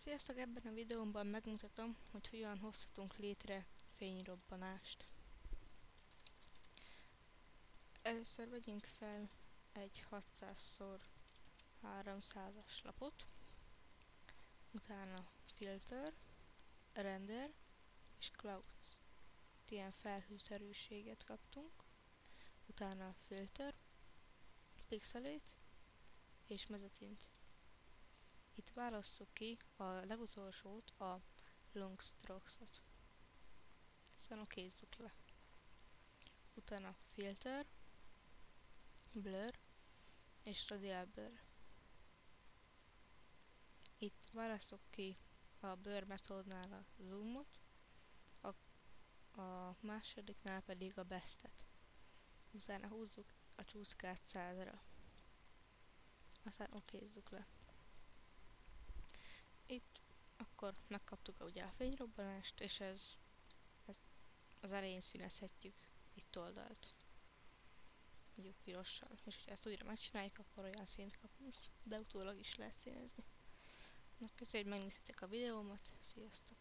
Sziasztok! Ebben a videómban megmutatom, hogy hogyan hozhatunk létre fényrobbanást. Először vegyünk fel egy 600x300-as lapot, utána Filter, Render és Clouds. Ilyen felhőszerűséget kaptunk, utána Filter, Pixelate és Mezzetint. Itt válasszuk ki a legutolsót, a Long Strokes-ot. Aztán okézzük le. Utána Filter, Blur és Radial Blur. Itt válasszuk ki a Blur metódnál a Zoomot, a másodiknál pedig a Bestet. Utána húzzuk a csúszkát 100-ra. Aztán okézzük le. Itt akkor megkaptuk ugye a fényrobbanást, és ez az elején színezhetjük itt oldalt. Mondjuk pirossal. És hogyha ezt újra megcsináljuk, akkor olyan színt kapunk, de utólag is lehet színezni. Köszönjük, hogy megnéztétek a videómat, sziasztok!